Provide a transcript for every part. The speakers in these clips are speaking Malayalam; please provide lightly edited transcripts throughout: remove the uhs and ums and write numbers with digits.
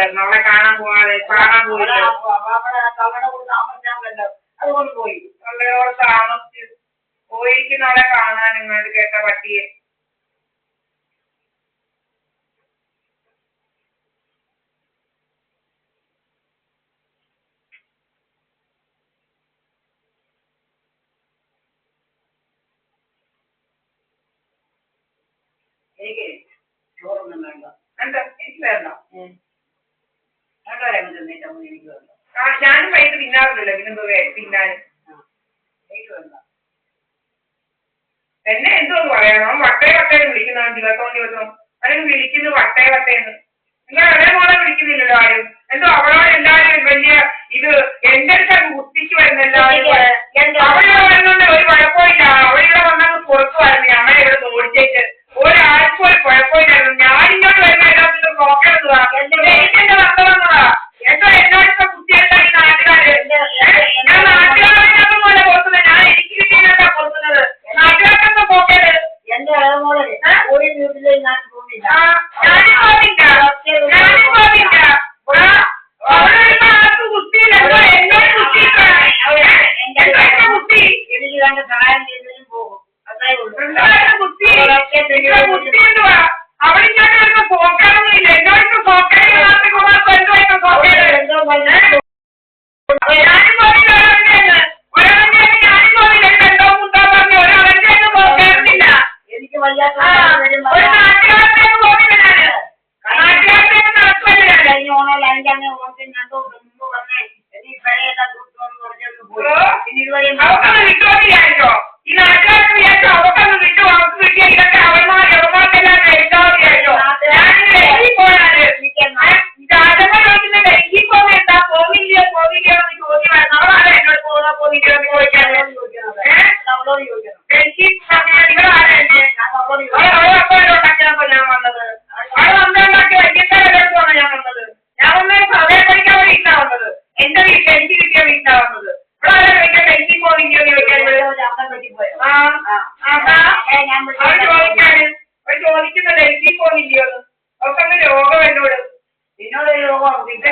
പോയായിരുന്നു അവളെ കാണാൻ പോയിട്ട് അതുകൊണ്ട് പോയി അവളോട് താമസിച്ച് പോയിരിക്കുന്ന അവളെ കാണാൻ ഇങ്ങോട്ട് കേട്ട പട്ടിയെ. എനിക്ക് ചോറൊന്നും വേണ്ട. എന്താ എനിക്ക് വേണ്ട. എനിക്ക് വേണ്ട. ഞാനും വൈകിട്ട് തിന്നാറില്ലല്ലോ പിന്നെന്തോ തിന്നാൻ. എനിക്ക് വേണ്ട. എന്നെ എന്തോന്ന് പറയണോ വട്ടേന്ന് വിളിക്കുന്നതാണ് ദിവസം അല്ലെങ്കിൽ വിളിക്കുന്നു വട്ടേന്ന്. നിങ്ങൾ ഒരേ മോളെ വിളിക്കുന്നില്ലല്ലോ ആരും. എന്തോ അവളോട് എല്ലാവരും വലിയ ഇത് എന്റെ അടുത്ത് അങ്ങ് കുത്തിക്ക് വരുന്ന എല്ലാവരും. അവളിവിടെ വരുന്നുണ്ട് ഒരു കുഴപ്പമില്ല. അവളിവിടെ വന്നത് പുറത്തുമായിരുന്നു ഞമ്മളെ ഇവിടെ ഓടിച്ചേച്ച് ഒരാൾക്കും ഒരു കുഴപ്പമില്ലായിരുന്നു. ഞാനിങ്ങോട്ട് വരുന്ന എല്ലാത്തിനും നോക്കരുതാ എനിക്കെന്റെ വന്ന വന്നതാ. എന്തോ എല്ലായിടത്തും കുത്തിയെടുത്താൽ ഈ നാട്ടുകാര്. ഞാൻ നാട്ടുകാരെ പോലെ കൊടുക്കുന്നത്. ഞാൻ എനിക്ക് കിട്ടിയതാ കൊടുക്കുന്നത്. നാട്ടുകാർക്കെന്താ പോക്കത്. എന്റെ ഇളമോളെ ഒരു വീട്ടിലെ ഞാൻ പോകുന്നില്ല. ഞാനും പോവില്ല. ആർക്ക് കുത്തിയില്ല എന്നോട് കുത്തി എനിക്ക് രണ്ട് സഹായം ചെയ്തതിനും പോകും. അത്രേ ഉള്ളൂ. കുത്തിയെന്തുവാ അവളിങ്ങോട്ട് വരുമ്പോ പോക്കാനൊന്നുമില്ല. എന്നോട് പോക്കാനും ഞാനും പോവില്ല. ഞാനും പോവില്ല. ഒരാളെ ഞാനും പോവില്ല. ബന്ധോ മുന്തോ പറഞ്ഞ ഒരാളെ പോകാറില്ല. എനിക്ക് വയ്യാത്ത ഒരു നാട്ടുകാരത്തേക്ക് പോവില്ല. നാട്ടുകാരത്തേക്ക് നടക്കുമല്ല. കഴിഞ്ഞ ഓണമല്ല അതിന്റെ മുമ്പ് വന്നേ ഈ പഴയെല്ലാം അവക്കൊന്ന് വിട്ടോന്നിയായിട്ടോ. ഈ നാട്ടുകാർക്ക് വിചാരിച്ചോ അവക്കൊന്ന് വിട്ടു അവർക്ക് കിട്ടിയ ഇതൊക്കെ അവന്മാർക്കെല്ലാം കഴിക്കാതിയായിട്ടോ. ഞാൻ ഡൽഹി പോയാല് രാജമ്മ ചോദിക്കുന്ന ഡൽഹി പോകുന്ന എന്താ പോവില്ലയോ എന്ന് ചോദ്യമായിരുന്നു. അവളാണ് എന്നോട് പോവില്ലയോ എന്ന് ചോദിക്കാറ്. ഡൽഹി ഇവരാണ് ഉണ്ടാക്കിയപ്പോ ഞാൻ വന്നത്. അവൾ വന്നുണ്ടാക്കി വൈകിട്ടാണ് ഞാൻ വന്നത്. ഞാൻ വന്നൊരു സമയം പഠിക്കാൻ വീട്ടിലാ വന്നത്. എന്റെ വീട്ടിൽ എനിക്ക് കിട്ടിയ വീട്ടിലാ വന്നത്. ഇവിടെ ചോദിക്കാൻ ഡൽഹി പോവില്ലയോ എന്ന് ചോദിക്കാൻ അവര് ചോദിക്കുന്ന ഡൽഹി പോവില്ലയോ എന്ന്. അവർക്ക് രോഗം എന്നോട് രോഗമുണ്ട്.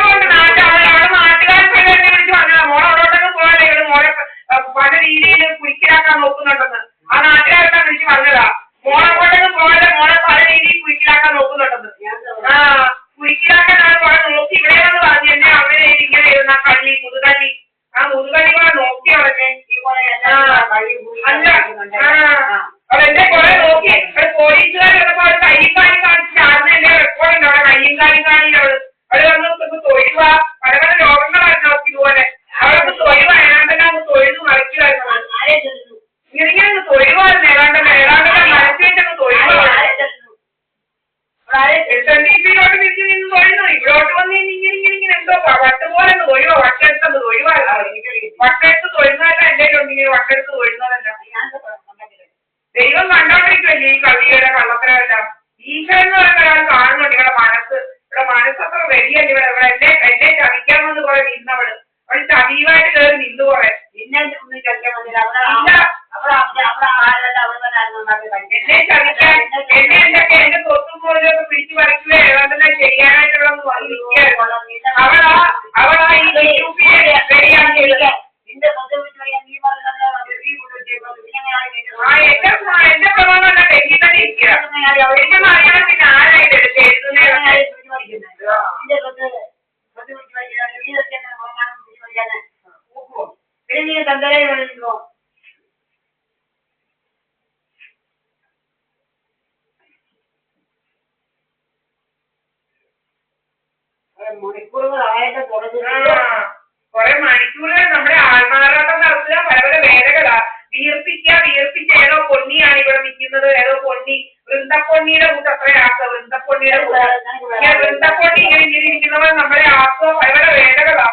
അവളെ നാട്ടുകാർക്ക് വിളിച്ച് പറഞ്ഞതാ മോളെ അവിടോട്ടൊക്കെ പോയാലേ ഇവള് മോളെ പല രീതിയിൽ കുരിക്കിലാക്കാൻ നോക്കുന്നുണ്ടെന്ന്. ആ നാട്ടുകാരൊക്കെ വിളിച്ച് പറഞ്ഞതാ മോളെ അങ്ങോട്ടൊക്കെ പോയാലേ മോളെ പല രീതിയിൽ കുരിക്കിലാക്കാൻ നോക്കുന്നുണ്ടെന്ന്. കുരിക്കിലാക്കാൻ കുറെ നോക്കി ഇവിടെ വന്ന് പറഞ്ഞു എന്നെ അങ്ങനെ ഇങ്ങനെ ഇരുന്ന കള്ളി മുതുകള്ളി മുതുകള്ളി കൂടെ നോക്കി അവളെ അവളെന്നെ കുറെ നോക്കി. പോലീസുകാർ വന്നപ്പോ അവള് കയ്യും കാലും കാണിച്ച് ചാടുന്ന എന്റെ റെക്കോർഡുണ്ട്. അവിടെ കയ്യും കാലും കാണില്ല. അവള് വന്ന് തൊഴിലുവാ പല പല രോഗങ്ങളായിരുന്നു അവർക്ക് ഇതുപോലെ. അവൾക്ക് തൊഴിൽ ഏതാണ്ടെല്ലാം തൊഴിൽ മറിക്കുമായിരുന്നു. ഇങ്ങനെ തൊഴിലുമായിരുന്നു ഏതാണ്ടെല്ലാം മനസ്സിൽ വെച്ചങ്ങ് തൊഴിലുമാണ്. SNDP-യിലോട്ട് തിരിച്ചു നിന്ന് തൊഴുന്നു. ഇവിടോട്ട് വന്ന് ഇങ്ങനെ എന്തോ വട്ടുപോലെ തൊഴുവോ വട്ടെടുത്തത് തൊഴുവായിരുന്നു. വട്ടെടുത്ത് തൊഴുന്നതല്ല എന്റെ ഇങ്ങനെ വട്ടെടുത്ത് തൊഴുന്നതല്ല. ദൈവം കണ്ടോണ്ടിരിക്കുമല്ലേ ഈ കവിയുടെ കള്ളത്തരമെല്ലാം. ഈശ്വരൻ എന്ന് പറയുന്ന ഒരാൾ കാണുന്നുണ്ട്. ഇവിടെ മനസ്സത്ര വലിയല്ല. ഇവിടെ എന്നെ ചതിക്കാമെന്ന് കുറെ നിന്നവള് അവൾ ചതിയുമായിട്ട് കയറി നിന്നു കുറെ. പിന്നെ ഒന്നും ചോദിക്കാൻ വന്നില്ല. എന്നെ ചതിക്കാൻ എന്നെ എന്തൊക്കെ എന്റെ സ്വത്തും പോലൊക്കെ പിടിച്ചു പറിക്കുകയോ ഏതാണ്ടെല്ലാം ചെയ്യാനായിട്ടുള്ളതെന്ന് വന്നിരിക്കുകയായിരുന്നു. അവളാ ഈ ശരിയാക്കിയത്. നിന്റെ സ്വന്തം നീ എന്റെ പ്രമാണമല്ല ഡൽഹി തന്നെ ഇരിക്കുക. എനിക്കൊന്നും അറിയാൻ പിന്നെ ആരായിട്ട് മണിക്കൂറുകളായിട്ട് കുറെ മണിക്കൂറുകൾ നമ്മുടെ ആൾമാറാട്ടം നടത്തുക. പല പല വേലകളാ. വീർപ്പിച്ച് ഏതോ പൊന്നിയാണ് ഇവിടെ നിൽക്കുന്നത്. ഏതോ പൊന്നി വൃന്ദപ്പൊന്നിയുടെ കൂട്ട് അത്ര ആക്കുക. വൃന്ദപ്പൊന്നിയുടെ വൃന്ദപ്പൊന്നി ഇങ്ങനെ ഇരിക്കുന്നവർ നമ്മളെ ആക്കുക. പല പല വേലകളാ.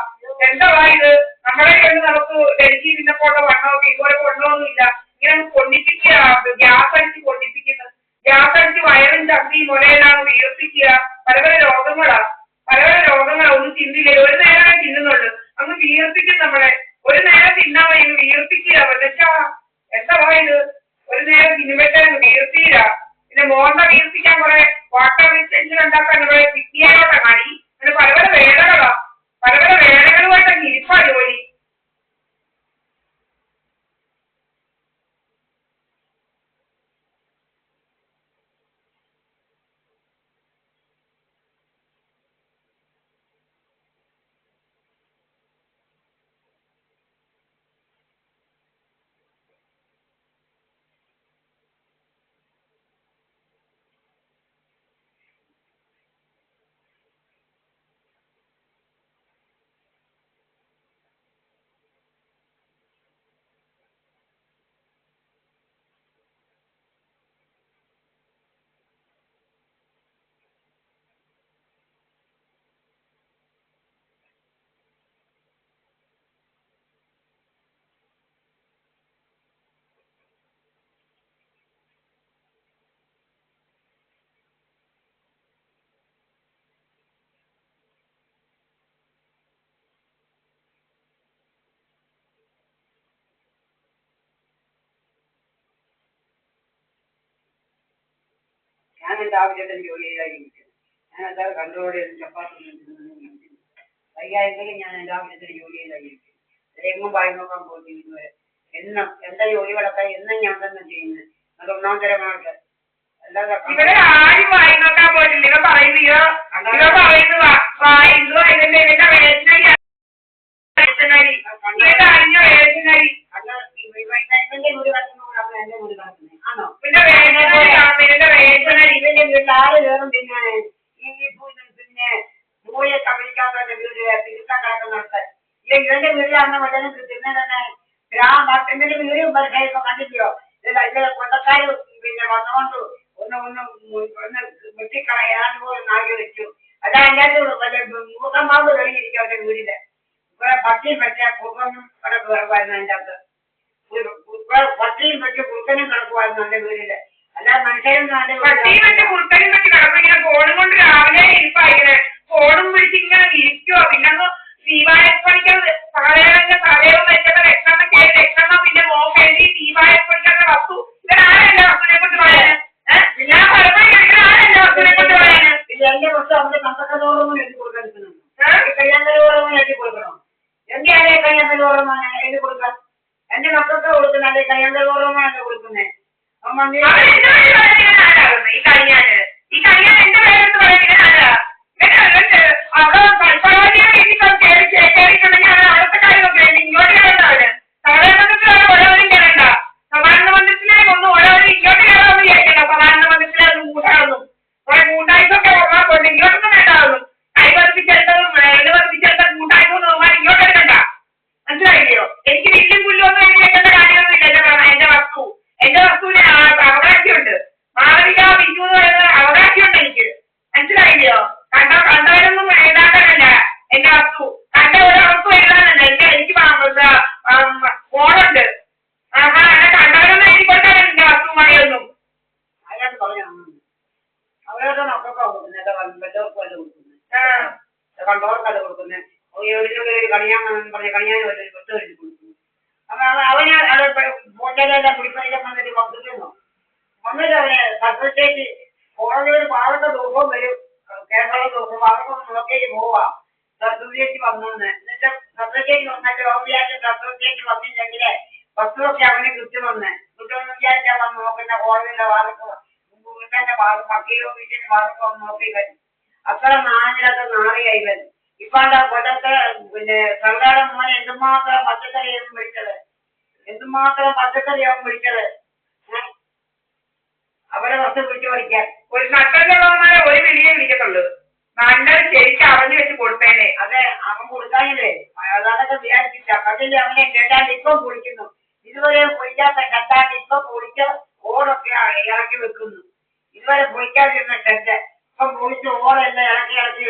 എന്താ ഇത് നമ്മളെ കണ്ട് നമുക്ക് ഡൽഹി നിന്നപ്പോഴുള്ള വണ്ണമൊക്കെ ഇതുപോലെ വണ്ണമൊന്നും ഇല്ല. ഇങ്ങനെ പൊന്നിപ്പിക്കുക. ഗ്യാസ് അടിച്ച് പൊന്നിപ്പിക്കുന്നത്. ഗ്യാസ് അടിച്ച് വയറും ചന്തിയും മുലയെല്ലാം വീർപ്പിക്കുക. പല പല രോഗങ്ങളാ. ഒന്നും തിന്നില്ല. ഒരു നേരം തിന്നുന്നുള്ളു. അങ്ങ് വീർപ്പിക്കും നമ്മളെ. ഒരു നേരം തിന്നാൻ വയ്യ വീർപ്പിക്കുക. പക്ഷേ എന്താ ഇത് ഒരു നേരം തിന്നുമ്പോഴത്തേക്ക് വീർപ്പിയില്ല. പിന്നെ മോണ്ട വീർപ്പിക്കാൻ കുറെ വാട്ടർ റിസ്റ്റൻഷൻ ഉണ്ടാക്കാൻ ഇവിടെ കിട്ടിയാലോട്ടെ മടി. ഞാൻ രാവിലെ ജോലി ചെയ്തായിരിക്കും. ഞാൻ എന്താ കൺട്രോൾ ചെയ്ത് ചപ്പാത്തി വൈകാരികയിൽ ഞാൻ രാവിലെ ജോലി ചെയ്തായിരിക്കും. എങ്ങും വായി നോക്കാൻ പോകുന്നത് എന്നും എന്താ ജോലികളൊക്കെ എന്നും ഞാൻ തന്നെ ചെയ്യുന്നത്. അത് ഒന്നാന്തരമായിട്ട് അല്ലാതെ ഇവിടെ ആരും വായി നോക്കാൻ പോയിട്ടില്ല. ഇവ പറയുന്നോ വായുന്നു അതിന്റെ അറിഞ്ഞോ വേദനരി എന്റെ വീട് കിടക്കുന്നതാണ് എന്റെ വീട് കിടക്കുന്നത് ആണോ? പിന്നെ വേദനരി ഇവന്റെ വീട്ടിൽ ആറ് കയറും തിന്നാണ് ഈ പിന്നെ മൂയെ കമ്പനിക്കാത്തവന്റെ വീട് തിരുത്താൻ കിടക്കുന്നിടത്ത് ഇവന്റെ വീട്ടിലാണെന്ന് വല്ലതും തിന്നെ തന്നെ എന്റെ വീടും പരിസരമൊക്കെ കണ്ടില്ലയോ? ഇല്ല കൊണ്ടക്കാര് പിന്നെ വന്നുകൊണ്ട് ഒന്ന് വെട്ടിക്കളയാൻ പോലും നാട്ടി വെച്ചു. അല്ല അതിനകത്ത് വല്ല മൂക്കമ്പാമ്പ് കഴിഞ്ഞിരിക്കും അവന്റെ വീടിന്റെ പട്ടിയും പറ്റിയ കുറുക്കനും കിടക്ക് കിടക്കുമായിരുന്നു അതിൻ്റെ അകത്ത്. പട്ടിയും പറ്റിയ കുറുക്കനും കിടക്കുമായിരുന്നു എന്റെ വീടില്. അല്ലാതെ മനുഷ്യരൊന്നും അതിന്റെ പട്ടിയും പറ്റി കുറുക്കനും പറ്റി കിടക്കും. ഇങ്ങനെ ഫോണും കൊണ്ട് രാവിലെ ഇരിപ്പായിങ്ങനെ ഫോണും പിടിച്ച് ഇങ്ങനെ ഇരിക്കുവോ. പിന്നെ ദീപാവലിക്കാൻ തലയും വെച്ചത് രക്ഷണം പിന്നെ മോക്കേണ്ടി ദീപാവലിക്കാത്ത വസ്തു ഇവരാരല്ല വസ്തുവിനെ കൊണ്ട് പറയാന്. ഞാൻ പലപ്പോഴും ആരല്ല വസ്തുവിനെ കൊണ്ട് പറയാന്. എന്റെ വസ്തു അവന്റെ കമ്പക്കലോറൊന്നും എഴുതി കൊടുക്കണം. കയ്യാങ്കലോറൊന്നും എഴുതി കൊടുക്കണം. എന്റെ ആരെ കയ്യാങ്കലോറൊന്നും എഴുതി കൊടുക്കാം. എന്റെ മക്കൾക്ക് കൊടുക്കുന്ന അല്ലെ കയ്യാങ്കലോറൊന്നും എന്നെ കൊടുക്കുന്നേ. ഈ കഴിയാന് എന്റെ പേരെടുത്ത് പറയുന്നത് ആരാ? അവിടെ അവിടുത്തെ കാര്യമൊക്കെ ഇങ്ങോട്ട് കയറുന്നവര് സാധാരണ മന്ത്രത്തിലാണ് ഓരോരും കയറണ്ട. സാധാരണ മന്ത്രത്തിലേക്ക് ഒന്ന് ഓരോരും ഇങ്ങോട്ട് കയറാമെന്ന് വിചാരിക്കണ്ട. സാധാരണ മന്ത്രത്തിലൊന്നും കൂട്ടാകുന്നു കുറെ കൂട്ടായ്മൊക്കെ ഓർമ്മ ഇങ്ങോട്ടൊന്നും വേണ്ടാവുന്നു. കൈ വർദ്ധിച്ചെടുത്തതും വേല വർദ്ധിച്ചെടുത്ത കൂട്ടായ്മ നോക്കാൻ ഇങ്ങോട്ട് എടുക്കണ്ട. മനസ്സിലായില്ലയോ? എനിക്ക് വലിയ പുല്ലൊന്നും എനിക്ക് വെക്കേണ്ട കാര്യമൊന്നുമില്ല. എന്റെ വസ്തുവിന് അവകാശമുണ്ട്. മാളവിക ബിജു എന്ന് പറയുന്ന അവകാശമുണ്ട് എനിക്ക്. മനസ്സിലായില്ലയോ? കണ്ടവരൊന്നും എഴുതാണ്ടല്ല എന്റെ വസ്തു. കണ്ട ഒരാൾക്കും എഴുതാനല്ല. എനിക്ക് ഫോണുണ്ട്. കണ്ടവരൊന്നും എഴുതി കൊടുക്കാനല്ല എന്റെ വസ്തു മണിയൊന്നും. അയാൾക്ക് പറഞ്ഞു അവരുടെ മക്കൾക്ക് കൊടുക്കുന്നത് വല്ലവർക്കും അല്ല കൊടുക്കുന്നത്. കണ്ടവർക്കല്ല കൊടുക്കുന്നത്. ഒരു കണിയാൻ പറഞ്ഞ കണിയാൻ വെട്ട് കഴിച്ച് കൊടുക്കുന്നു. അവന് പൊന്നലെല്ലാം പിടിപ്പതിലും വന്നിട്ട് വന്നിരുന്നു. വന്നിട്ട് അവന് സർട്ടിഫിക്കറ്റ് കോടതിയിൽ പാടത്തെ ദിവസവും വരും. കേരള ദിവസം അവർക്കൊന്ന് നോക്കിയിട്ട് പോവാ സർട്ടിഫിക്കറ്റ് വന്നെന്ന്. എന്നിട്ട് സർട്ടിഫിക്കറ്റ് വന്നിട്ട് വിചാരിച്ച സർട്ടിഫിക്കറ്റ് വന്നില്ലെങ്കിൽ വസ്തുവൊക്കെ അവന് കിട്ടുമെന്ന് വിചാരിച്ചാൽ വന്ന് നോക്കുന്ന കോടതിയുടെ വാദക്ക് വീട്ടന്റെ വക്കീലോ വീട്ടിന്റെ വാദക്ക് വന്ന് നോക്കി വരും. അത്ര നാളില്ലാത്ത നാറിയായി വരും. ഇപ്പാണ്ട് കൊല്ലത്തെ പിന്നെ സർക്കാരുടെ മോനെ എന്തുമാത്രം പച്ചക്കറിയാവും വിളിച്ചത്. എന്തുമാത്രം പച്ചക്കറിയാവും വിളിച്ചത്. അവരെ വസ്തു പിടിച്ചു പഠിക്കാൻ ഒരു നട്ടലുള്ളവന്മാരെ ഒരു വിളിയെ വിളിക്കത്തുള്ളൂ. നല്ലത് ശരിക്കും അറിഞ്ഞു വെച്ച് കൊടുത്തേനെ. അതെ അവൻ കൊടുക്കാനില്ലേ അതൊക്കെ വിചാരിച്ചില്ല. പക്ഷേ അവനെ കേട്ടാണ്ട് ഇപ്പം കുളിക്കുന്നു. ഇതുവരെ പൊളിക്കാത്ത കെട്ടാണ്ട് ഇപ്പം പൊളിച്ച് ഓടൊക്കെ ഇറക്കി വെക്കുന്നു. ഇതുവരെ പൊളിക്കാതിരുന്ന ഷെഡ് ഇപ്പം പൊളിച്ച് ഓടെല്ലാം ഇറക്കി